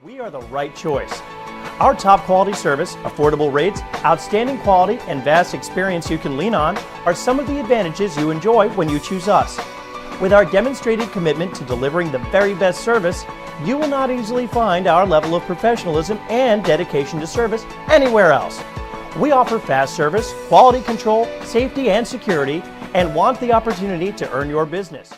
we are the right choice. Our top quality service, affordable rates, outstanding quality, and vast experience you can lean on are some of the advantages you enjoy when you choose us. With our demonstrated commitment to delivering the very best service, you will not easily find our level of professionalism and dedication to service anywhere else. We offer fast service, quality control, safety, and security, and want the opportunity to earn your business.